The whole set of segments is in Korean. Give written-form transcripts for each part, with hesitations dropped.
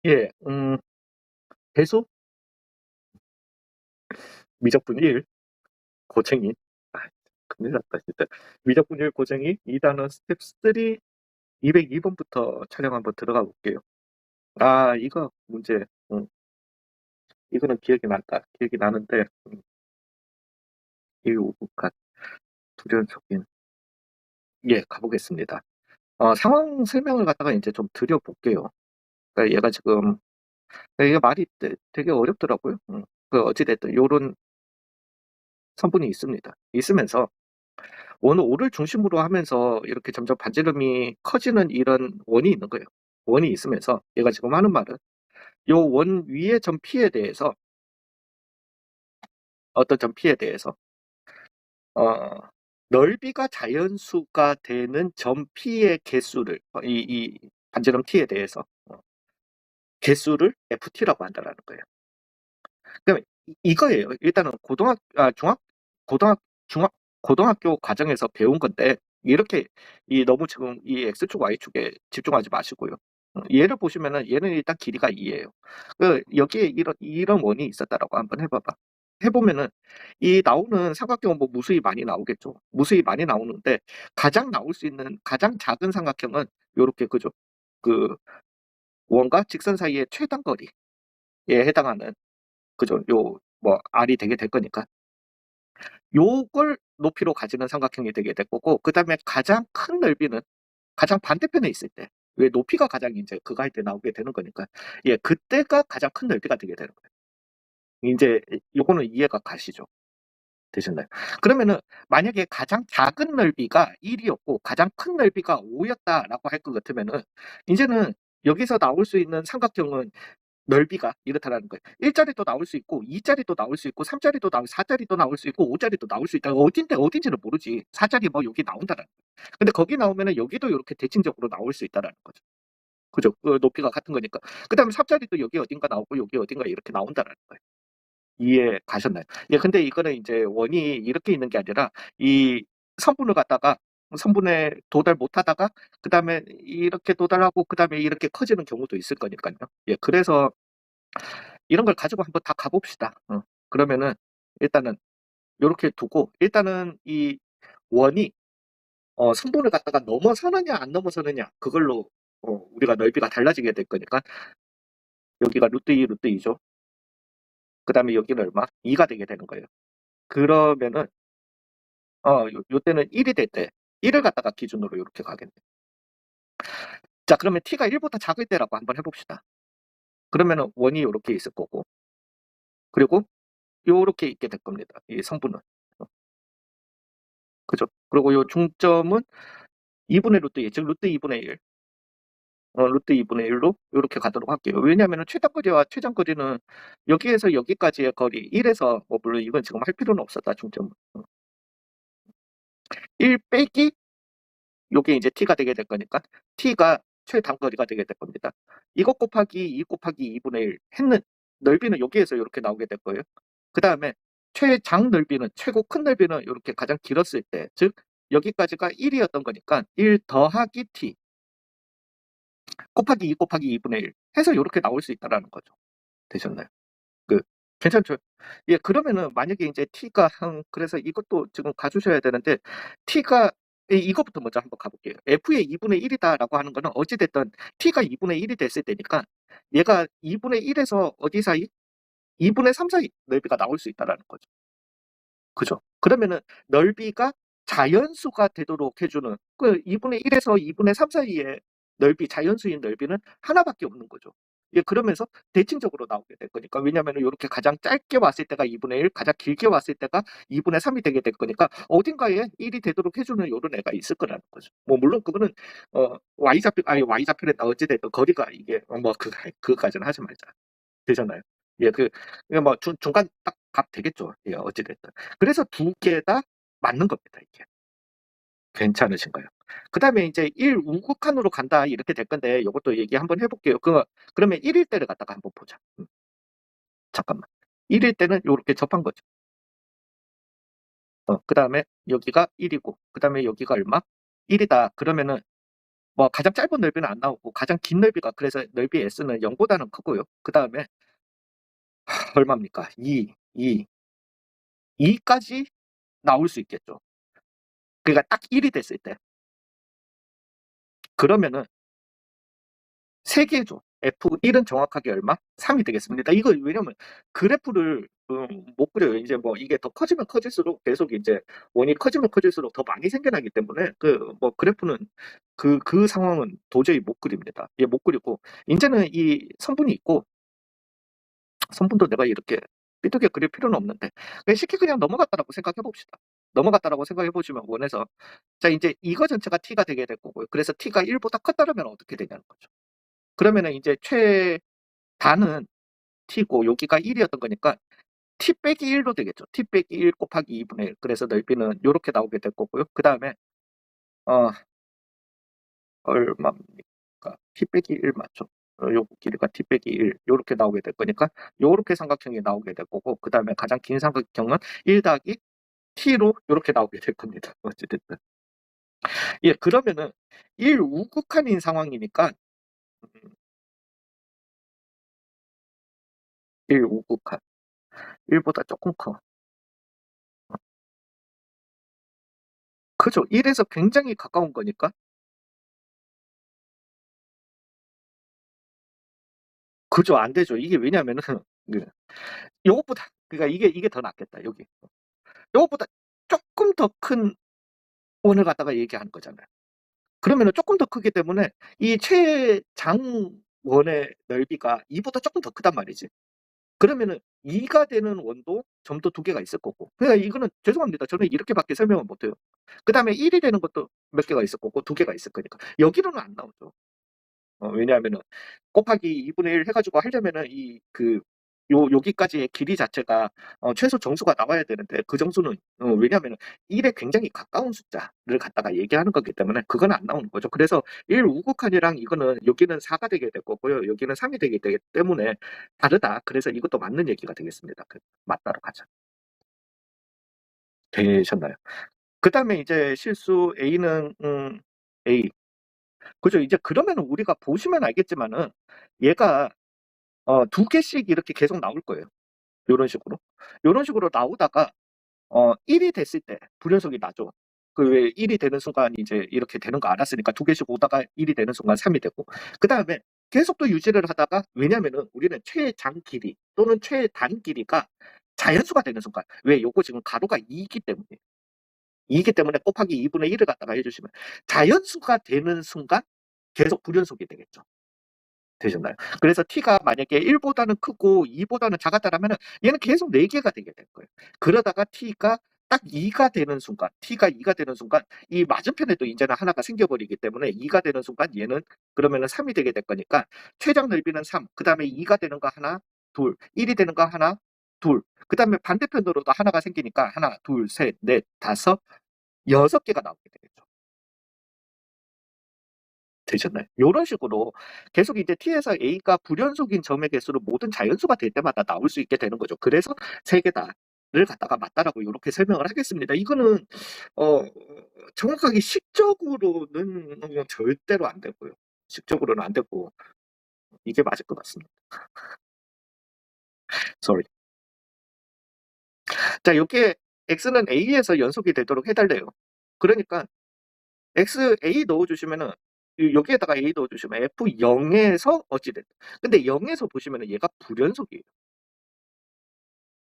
예. 배수, 미적분 1, 고쟁이. 아, 큰일 났다 진짜. 미적분 1 고쟁이 2단원 스텝 3 202번부터 촬영 한번 들어가 볼게요. 아, 이거 문제. 이거는 기억이 난다. 기억이 나는데, 1, 5분 두려움속인. 예, 가보겠습니다. 상황 설명을 갖다가 이제 좀 드려볼게요. 그러니까 얘가 지금, 이게 말이 되게 어렵더라고요. 어찌됐든, 요런 성분이 있습니다. 있으면서, 원 5를 중심으로 하면서 이렇게 점점 반지름이 커지는 이런 원이 있는 거예요. 원이 있으면서, 얘가 지금 하는 말은, 요 원 위의 점피에 대해서, 어떤 점피에 대해서, 어, 넓이가 자연수가 되는 점피의 개수를, 이 반지름 t에 대해서, 개수를 ft라고 한다는 거예요. 그러면 이거예요. 일단은 고등학교 과정에서 배운 건데, 이렇게 너무 지금 이 x축 y축에 집중하지 마시고요. 얘를 보시면은 얘는 일단 길이가 2예요. 여기에 이런 원이 있었다라고 한번 해봐봐. 해보면은 이 나오는 삼각형은 뭐 무수히 많이 나오겠죠. 무수히 많이 나오는데 가장 나올 수 있는 가장 작은 삼각형은 요렇게, 그죠? 그 원과 직선 사이의 최단 거리에 해당하는, 그죠? 요 뭐 R이 되게 될 거니까 요걸 높이로 가지는 삼각형이 되게 될 거고, 그 다음에 가장 큰 넓이는 가장 반대편에 있을 때, 왜 높이가 가장 이제 그거 할 때 나오게 되는 거니까, 예, 그때가 가장 큰 넓이가 되게 되는 거예요. 이제 요거는 이해가 가시죠? 되셨나요? 그러면은 만약에 가장 작은 넓이가 1이었고 가장 큰 넓이가 5였다라고 할 것 같으면은, 이제는 여기서 나올 수 있는 삼각형은 넓이가 이렇다라는 거예요. 1짜리도 나올 수 있고 2짜리도 나올 수 있고 3짜리도 나올 4짜리도 나올 수 있고 5짜리도 나올 수 있다. 어딘지는 모르지. 4짜리 뭐 여기 나온다라는 거예요. 근데 거기 나오면은 여기도 이렇게 대칭적으로 나올 수 있다라는 거죠. 그죠? 그 높이가 같은 거니까. 그다음에 3짜리도 여기 어딘가 나오고 여기 어딘가 이렇게 나온다라는 거예요. 이해 가셨나요? 예, 근데 이거는 이제 원이 이렇게 있는 게 아니라 이 성분을 갖다가 성분에 도달 못 하다가 그다음에 이렇게 도달하고 그다음에 이렇게 커지는 경우도 있을 거니까요. 예, 그래서 이런 걸 가지고 한번 다 가봅시다. 그러면은 일단은 요렇게 두고, 일단은 이 원이 성분을 갖다가 넘어서느냐 안 넘어서느냐 그걸로 우리가 넓이가 달라지게 될 거니까, 여기가 루트 2 루트 2죠. 그 다음에 여기는 얼마? 2가 되게 되는 거예요. 그러면은 요때는 1이 될 때 1을 갖다가 기준으로 이렇게 가겠네. 자, 그러면 t가 1보다 작을 때라고 한번 해봅시다. 그러면은 원이 요렇게 있을 거고, 그리고 요렇게 있게 될 겁니다. 이 성분은. 그죠? 그리고 요 중점은 2분의 루트 2, 즉 루트 2분의 1. 루트 2분의 1로 이렇게 가도록 할게요. 왜냐하면 최단거리와 최장거리는 여기에서 여기까지의 거리 1에서, 물론 이건 지금 할 필요는 없었다. 중점 1 빼기 요게 이제 t가 되게 될 거니까 t가 최단거리가 되게 될 겁니다. 이것 곱하기 2 곱하기 2분의 1 했는 넓이는 여기에서 이렇게 나오게 될 거예요. 그 다음에 최장 넓이는, 최고 큰 넓이는 이렇게 가장 길었을 때, 즉 여기까지가 1이었던 거니까 1 더하기 t 곱하기 2 곱하기 2분의 1 해서 이렇게 나올 수 있다라는 거죠. 되셨나요? 그 괜찮죠? 예, 그러면은 만약에 이제 t가 그래서 이것도 지금 가주셔야 되는데, t가 이것부터 먼저 한번 가볼게요. f의 2분의 1이다라고 하는 거는 어찌됐든 t가 2분의 1이 됐을 때니까 얘가 2분의 1에서 어디 사이? 2분의 3 사이 넓이가 나올 수 있다라는 거죠. 그죠? 그러면은 넓이가 자연수가 되도록 해주는, 그 2분의 1에서 2분의 3 사이의 넓이, 자연수인 넓이는 하나밖에 없는 거죠. 예, 그러면서 대칭적으로 나오게 될 거니까. 왜냐하면 이렇게 가장 짧게 왔을 때가 2분의 1, 가장 길게 왔을 때가 2분의 3이 되게 될 거니까 어딘가에 1이 되도록 해주는 이런 애가 있을 거라는 거죠. 뭐 물론 그거는 y좌표랬다 어찌됐든 거리가 이게 그거까지는 하지 말자. 되잖아요. 예, 뭐 중간 딱 값 되겠죠. 예, 어찌됐든. 그래서 두 개 다 맞는 겁니다, 이게. 괜찮으신가요? 그 다음에 이제 1 우극한으로 간다 이렇게 될 건데, 이것도 얘기 한번 해볼게요. 그러면 1일 때를 갖다가 한번 보자. 잠깐만. 1일 때는 요렇게 접한 거죠. 그 다음에 여기가 1이고, 그 다음에 여기가 얼마? 1이다. 그러면은 뭐 가장 짧은 넓이는 안 나오고 가장 긴 넓이가 그래서 넓이 S는 0보다는 크고요. 그다음에 얼마입니까? 2까지 나올 수 있겠죠. 그러니까 딱 1이 됐을 때. 그러면은 3개죠. F1은 정확하게 얼마? 3이 되겠습니다. 이거 왜냐면 그래프를 못 그려요. 이제 뭐 이게 더 커지면 커질수록 계속 이제 원이 커지면 커질수록 더 많이 생겨나기 때문에 그 뭐 그래프는 그 상황은 도저히 못 그립니다. 예, 못 그리고 이제는 이 성분이 있고 성분도 내가 이렇게 삐뚤게 그릴 필요는 없는데 그냥 쉽게 그냥 넘어갔다라고 생각해 봅시다. 넘어갔다라고 생각해 보시면 원에서 자 이제 이거 전체가 t가 되게 될 거고요. 그래서 t가 1보다 컸다면 어떻게 되냐는 거죠. 그러면은 이제 최다는 t고 여기가 1이었던 거니까 t 빼기 1로 되겠죠. t 빼기 1 곱하기 2분의 1. 그래서 넓이는 요렇게 나오게 될 거고요. 그 다음에 어 얼마입니까? t 빼기 1 맞죠? 요 길이가 t 빼기 1 요렇게 나오게 될 거니까 요렇게 삼각형이 나오게 될 거고 그 다음에 가장 긴 삼각형은 1 더하기 t로 요렇게 나오게 될 겁니다. 어찌됐든. 예, 그러면은 1 우극한인 상황이니까 1 우극한. 1보다 조금 커. 그죠. 1에서 굉장히 가까운 거니까. 그죠. 안 되죠. 이게 왜냐면은 네. 요것보다 그러니까 이게 더 낫겠다. 여기. 요것보다 조금 더 큰 원을 갖다가 얘기하는 거잖아요. 그러면은 조금 더 크기 때문에 이 최장원의 넓이가 2보다 조금 더 크단 말이지. 그러면은 2가 되는 원도 점도 2개가 있을 거고. 그러니까 이거는 죄송합니다. 저는 이렇게밖에 설명을 못 해요. 그다음에 1이 되는 것도 몇 개가 있을 거고 2개가 있을 거니까. 여기로는 안 나오죠. 왜냐하면은 곱하기 2분의 1 해가지고 하려면은 여기까지의 길이 자체가 최소 정수가 나와야 되는데 그 정수는 왜냐하면은 1에 굉장히 가까운 숫자를 갖다가 얘기하는 거기 때문에 그건 안 나오는 거죠. 그래서 1 우극한이랑 이거는 여기는 4가 되게 될 거고요. 여기는 3이 되기 때문에 다르다. 그래서 이것도 맞는 얘기가 되겠습니다. 맞다로 가자. 되셨나요? 그 다음에 이제 실수 A는 A. 그죠. 이제 그러면은 우리가 보시면 알겠지만은 얘가 2개씩 이렇게 계속 나올 거예요. 요런 식으로. 요런 식으로 나오다가 1이 됐을 때 불연속이 나죠. 그 왜 1이 되는 순간 이제 이렇게 되는 거 알았으니까 2개씩 오다가 1이 되는 순간 3이 되고 그다음에 계속 또 유지를 하다가 왜냐면은 우리는 최장 길이 또는 최단 길이가 자연수가 되는 순간 왜 요거 지금 가로가 2이기 때문에 2이기 때문에 곱하기 2분의 1을 갖다가 해 주시면 자연수가 되는 순간 계속 불연속이 되겠죠. 되셨나요? 그래서 t가 만약에 1보다는 크고 2보다는 작았다라면은 얘는 계속 4개가 되게 될 거예요. 그러다가 t가 딱 2가 되는 순간, t가 2가 되는 순간 이 맞은편에도 이제는 하나가 생겨버리기 때문에 2가 되는 순간 얘는 그러면은 3이 되게 될 거니까 최장 넓이는 3, 그 다음에 2가 되는 거 하나, 둘, 1이 되는 거 하나, 둘, 그 다음에 반대편으로도 하나가 생기니까 하나, 둘, 셋, 넷, 다섯, 6개가 나오게 되겠죠. 되셨나요? 요런 식으로 계속 이제 t에서 a가 불연속인 점의 개수로 모든 자연수가 될 때마다 나올 수 있게 되는 거죠. 그래서 3개다를 갖다가 맞다라고 요렇게 설명을 하겠습니다. 이거는 어 정확하게 식적으로는 절대로 안 되고요. 식적으로는 안 되고 이게 맞을 것 같습니다. sorry. 자, 요게 x는 a에서 연속이 되도록 해 달래요. 그러니까 x a 넣어 주시면은 여기에다가 a 넣어 주시면 f0에서 어찌 됐든 근데 0에서 보시면은 얘가 불연속이에요.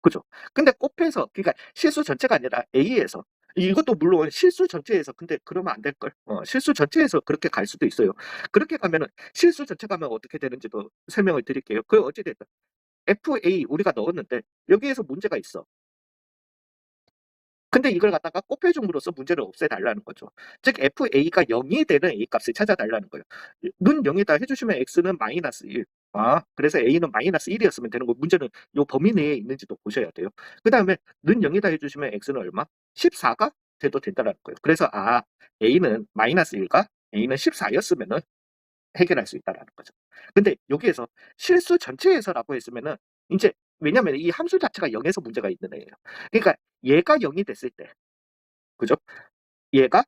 그죠? 근데 곱해서 그러니까 실수 전체가 아니라 a에서 이것도 물론 실수 전체에서 근데 그러면 안 될걸? 실수 전체에서 그렇게 갈 수도 있어요. 그렇게 가면은 실수 전체 가면 어떻게 되는지도 설명을 드릴게요. 어찌 됐든 fa 우리가 넣었는데 여기에서 문제가 있어. 근데 이걸 갖다가 곱해줌으로써 문제를 없애달라는 거죠. 즉 FA가 0이 되는 A 값을 찾아달라는 거예요. 는 0이다 해주시면 X는 마이너스 1. 그래서 A는 마이너스 1이었으면 되는 거 문제는 요 범위 내에 있는지도 보셔야 돼요. 그 다음에 는 0이다 해주시면 X는 얼마? 14가 돼도 된다는 거예요. 그래서 A는 마이너스 1과 A는 14였으면은 해결할 수 있다는 거죠. 근데 여기에서 실수 전체에서라고 했으면은 이제 왜냐면 이 함수 자체가 0에서 문제가 있는 애예요. 그러니까 얘가 0이 됐을 때 그죠? 얘가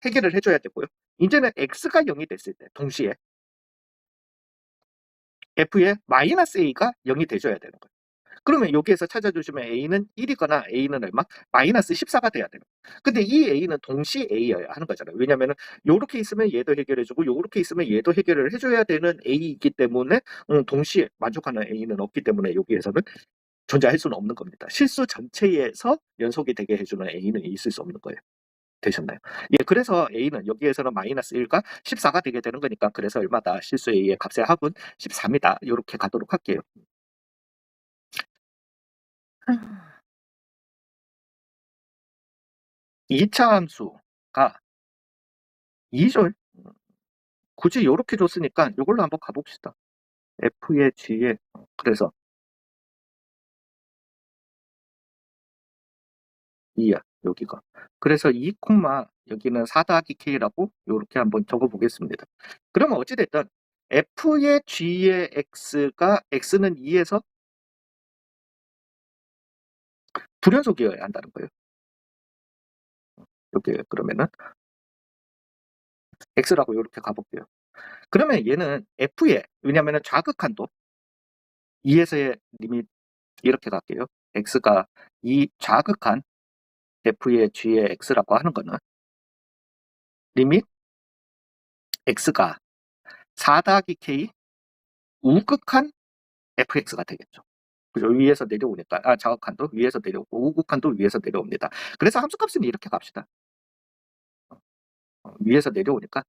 해결을 해줘야 되고요. 이제는 x가 0이 됐을 때 동시에 f의 마이너스 a가 0이 돼줘야 되는 거예요. 그러면 여기에서 찾아주시면 a는 1이거나 a는 얼마? 마이너스 14가 돼야 돼요. 근데 이 a는 동시 a여야 하는 거잖아요. 왜냐면은 요렇게 있으면 얘도 해결해주고 요렇게 있으면 얘도 해결을 해줘야 되는 a이기 때문에 동시에 만족하는 a는 없기 때문에 여기에서는 존재할 수는 없는 겁니다. 실수 전체에서 연속이 되게 해주는 a는 있을 수 없는 거예요. 되셨나요? 예, 그래서 a는 여기에서는 마이너스 1과 14가 되게 되는 거니까 그래서 얼마다? 실수 a의 값의 합은 13이다. 이렇게 가도록 할게요. 2차 함수가 2절 굳이 이렇게 줬으니까 이걸로 한번 가봅시다. f의 g에 그래서 2야 여기가. 그래서 2, 여기는 4 더하기 k라고 이렇게 한번 적어보겠습니다. 그러면 어찌됐든 f의 g의 x가 x는 2에서 불연속이어야 한다는 거예요. 여기 그러면은 x라고 이렇게 가볼게요. 그러면 얘는 f의 왜냐면은 좌극한도 2에서의 리밋 이렇게 갈게요. x가 이 좌극한 f의 g의 x라고 하는 거는 리밋 x가 4 더하기 k 우극한 fx가 되겠죠. 그죠? 위에서 내려오니까 좌극한도 위에서 내려오고 우극한도 위에서 내려옵니다. 그래서 함수값은 이렇게 갑시다. 위에서 내려오니까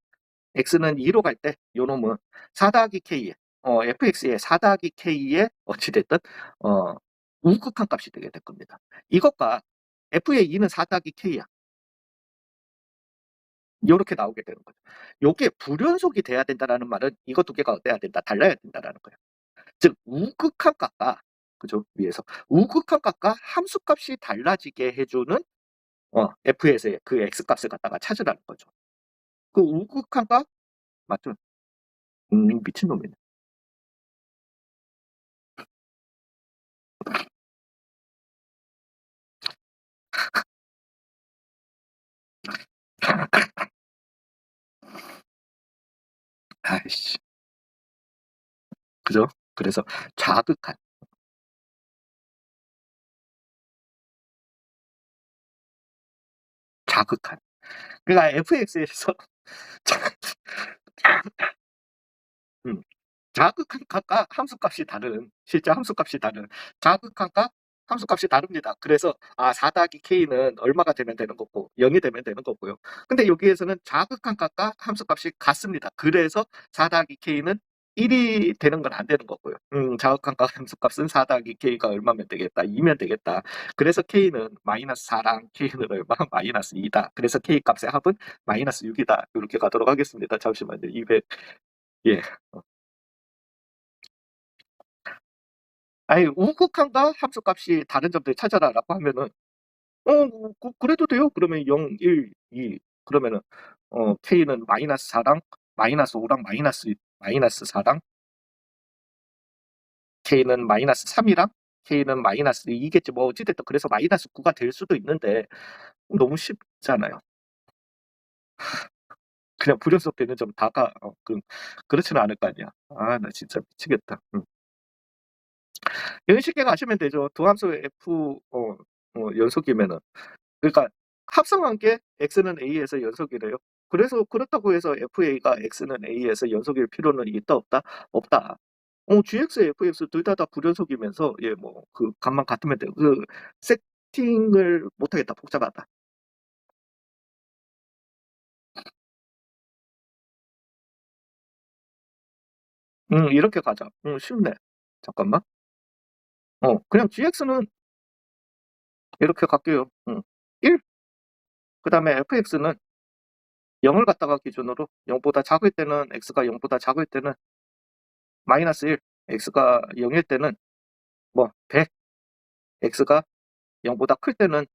x는 2로 갈 때 요놈은 4 더하기 k에 fx의 4 더하기 k에 어찌됐든 우극한 값이 되게 될 겁니다. 이것과 f의 2는 4 더하기 k야. 요렇게 나오게 되는 거죠. 요게 불연속이 돼야 된다라는 말은 이거 두 개가 어때야 된다? 달라야 된다라는 거예요. 즉 우극한 값과 그죠? 위에서 우극한 값과 함수값이 달라지게 해주는 f에서의 그 x값을 갖다가 찾으라는 거죠. 그 우극한 값 맞죠? 미친놈이네. 아이씨. 그죠? 그래서 좌극한 좌극한 그러니까 fx에서 음, 자극한 값과 함수값이 다른 실제 함수값이 다른 자극한 값 함수값이 다릅니다. 그래서 4 더하기 k는 얼마가 되면 되는 거고 0이 되면 되는 거고요. 근데 여기에서는 자극한 값과 함수값이 같습니다. 그래서 4 더하기 k는 1이 되는 건 안 되는 거고요. 자극한 값 함수값은 4 더하기 k가 얼마면 되겠다? 2면 되겠다. 그래서 k는 마이너스 4랑 k는 얼마? 마이너스 2다. 그래서 k 값의 합은 마이너스 6이다. 이렇게 가도록 하겠습니다. 잠시만요. 200 예. 아니 우극한과 함수값이 다른 점들 찾아라라고 하면은 그래도 돼요. 그러면 0, 1, 2 그러면은 k는 마이너스 4랑 마이너스 5랑 마이너스 4랑 k는 마이너스 3이랑 k는 마이너스 2겠지 뭐 어찌됐든 그래서 마이너스 9가 될 수도 있는데 너무 쉽잖아요. 그냥 불연속 되는 점 다가 그렇지는 않을 거 아니야. 나 진짜 미치겠다. 이런 식으로 가시면 되죠. 두 함수 f 연속이면은 그러니까 합성한 게 x는 a에서 연속이래요. 그래서 그렇다고 해서 fa가 x는 a에서 연속일 필요는 있다 없다? 없다. gx, fx 둘 다 불연속이면서 뭐 그 값만 같으면 돼요. 그 세팅을 못하겠다. 복잡하다. 이렇게 가자. 쉽네. 잠깐만. 그냥 gx는 이렇게 갈게요. 1. 그 다음에 fx는 0을 갖다가 기준으로 0보다 작을 때는 x가 0보다 작을 때는 마이너스 1, x가 0일 때는 뭐 100, x가 0보다 클 때는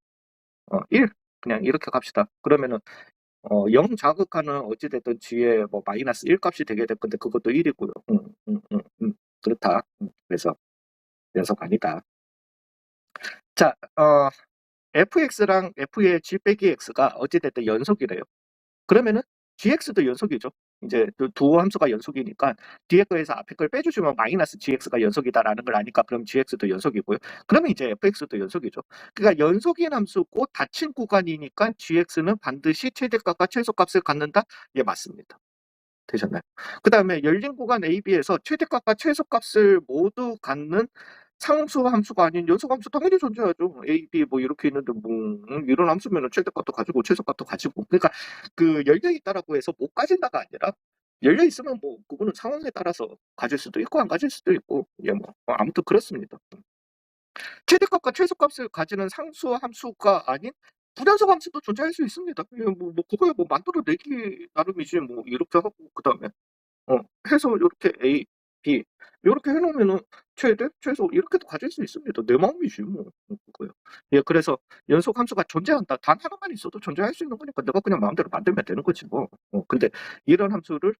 1 그냥 이렇게 갑시다. 그러면은 0 자극하는 어찌됐든 g에 뭐 마이너스 1 값이 되게 될 건데 그것도 1이고요. 그렇다. 그래서 연속 아니다. 자, fx랑 f의 g 빼기 x가 어찌됐든 연속이래요. 그러면은 gx도 연속이죠. 이제 그 두 함수가 연속이니까 뒤에 거에서 앞에 걸 빼주시면 마이너스 gx가 연속이다라는 걸 아니까 그럼 gx도 연속이고요. 그러면 이제 fx도 연속이죠. 그러니까 연속인 함수 곧 닫힌 구간이니까 gx는 반드시 최대값과 최소값을 갖는다. 예, 맞습니다. 되셨나요? 그 다음에 열린 구간 AB에서 최대값과 최소값을 모두 갖는 상수 함수가 아닌 연속 함수 당연히 존재하죠. A, B 뭐 이렇게 있는데 뭐 이런 함수면은 최대값도 가지고 최소값도 가지고. 그러니까 그 열려 있다라고 해서 못 가진다가 아니라 열려 있으면 뭐 그거는 상황에 따라서 가질 수도 있고 안 가질 수도 있고 예 뭐 아무튼 그렇습니다. 최대값과 최소값을 가지는 상수 함수가 아닌 불연속 함수도 존재할 수 있습니다. 예, 뭐 그거야 뭐 만들어내기 나름이지 뭐 이렇게 하고 그 다음에 해서 요렇게 A, B 요렇게 해 놓으면은 최대, 최소 이렇게도 가질 수 있습니다. 내 마음이지 뭐. 그거요. 예, 그래서 연속 함수가 존재한다. 단 하나만 있어도 존재할 수 있는 거니까 내가 그냥 마음대로 만들면 되는 거지 뭐. 근데 이런 함수를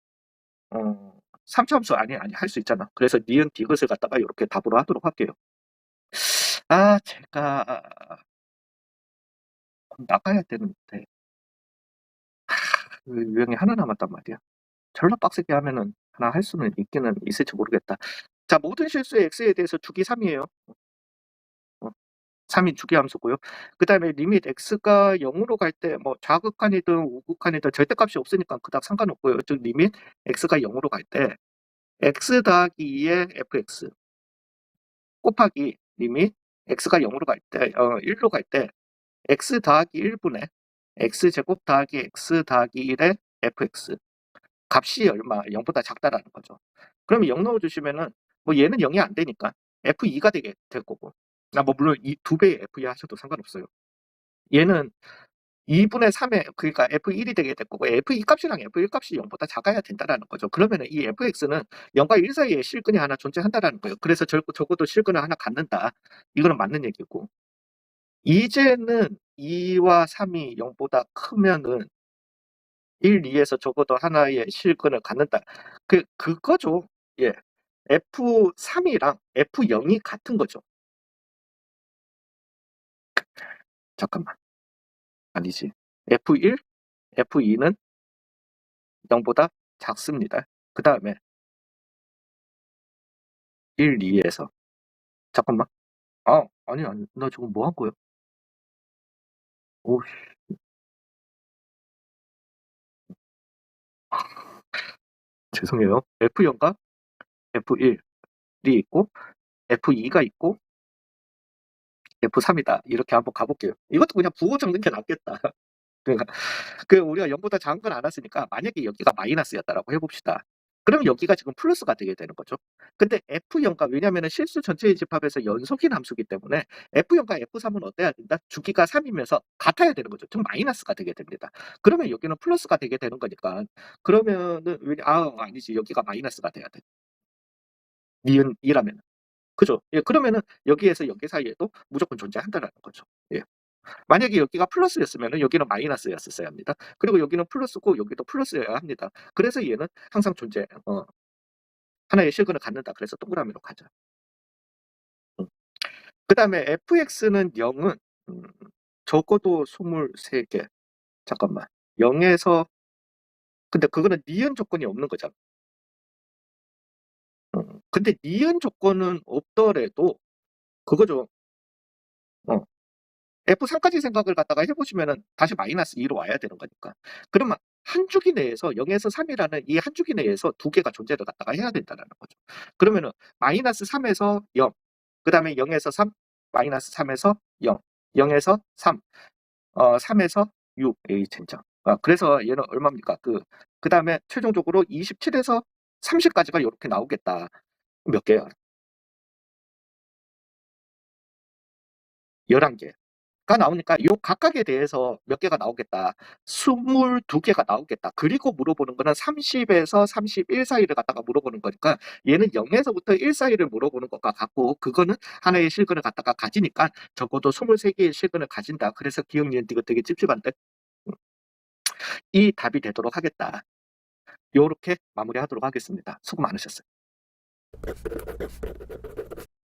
3차 함수 아니 할 수 있잖아. 그래서 니은 디귿을 갖다가 요렇게 답으로 하도록 할게요. 제가 나가야 되는데 그 유형이 하나 남았단 말이야. 절로 빡세게 하면은 하나 할 수는 있기는 있을지 모르겠다. 자, 모든 실수의 x에 대해서 주기 3이에요. 3이 주기함수고요. 그 다음에 리밋 x가 0으로 갈 때 뭐 좌극한이든 우극한이든 절대값이 없으니까 그닥 상관없고요. 즉 리밋 x가 0으로 갈 때 x 더하기 2의 fx 곱하기 리밋 x가 0으로 갈 때 1로 갈 때 x 더하기 1분의 x제곱 더하기 x 더하기 1의 fx 값이 얼마 0보다 작다라는 거죠. 그럼 0 넣어주시면은 뭐 얘는 0이 안 되니까 f2가 될 거고 뭐 물론 이 2배의 f2 하셔도 상관없어요. 얘는 2분의 3에 그러니까 f1이 되게 될 거고 f2 값이랑 f1 값이 0보다 작아야 된다라는 거죠. 그러면은 이 fx는 0과 1 사이에 실근이 하나 존재한다라는 거예요. 그래서 적어도 실근을 하나 갖는다. 이거는 맞는 얘기고 이제는 2와 3이 0보다 크면은 1, 2에서 적어도 하나의 실근을 갖는다. 그거죠. 예. F3이랑 F0이 같은 거죠. 잠깐만. 아니지. F1, F2는 0보다 작습니다. 그 다음에 1, 2에서 잠깐만. 아니. 나 지금 뭐 한 거야? 오, 죄송해요. F0과 F1이 있고 F2가 있고 F3이다. 이렇게 한번 가볼게요. 이것도 그냥 부호 적는 게 낫겠다. 그러니까 우리가 0보다 작은 건 알았으니까 만약에 여기가 마이너스였다라고 해봅시다. 그럼 여기가 지금 플러스가 되게 되는 거죠. 근데 F0과 왜냐면은 실수 전체의 집합에서 연속인 함수기 때문에 F0과 F3은 어때야 된다? 주기가 3이면서 같아야 되는 거죠. 즉 마이너스가 되게 됩니다. 그러면 여기는 플러스가 되게 되는 거니까 그러면은 아니지 여기가 마이너스가 돼야 돼. 니은 2라면 그죠? 예, 그러면은 여기에서 여기 사이에도 무조건 존재한다라는 거죠. 예. 만약에 여기가 플러스였으면 여기는 마이너스였었어야 합니다. 그리고 여기는 플러스고 여기도 플러스여야 합니다. 그래서 얘는 항상 하나의 실근을 갖는다. 그래서 동그라미로 가자. 그 다음에 fx는 0은 적어도 23개. 잠깐만. 0에서 근데 그거는 니은 조건이 없는 거잖아. 근데 니은 조건은 없더라도 그거죠. 어, F3까지 생각을 갖다가 해보시면은 다시 마이너스 2로 와야 되는 거니까. 그러면 한 주기 내에서 0에서 3이라는 이 한 주기 내에서 두 개가 존재를 갖다가 해야 된다는 거죠. 그러면은 마이너스 3에서 0, 그 다음에 0에서 3, 마이너스 3에서 0, 0에서 3, 3에서 6, 에이 젠장. 그래서 얘는 얼마입니까? 그 다음에 최종적으로 27에서 30까지가 이렇게 나오겠다. 몇 개야? 11개. 가 나오니까 요 각각에 대해서 몇 개가 나오겠다. 22개가 나오겠다. 그리고 물어보는 거는 30에서 31 사이를 갖다가 물어보는 거니까 얘는 0에서부터 1 사이를 물어보는 것과 같고 그거는 하나의 실근을 갖다가 가지니까 적어도 23개의 실근을 가진다. 그래서 기억 니은 디귿 되게 찝찝한데 이 답이 되도록 하겠다. 요렇게 마무리하도록 하겠습니다. 수고 많으셨어요.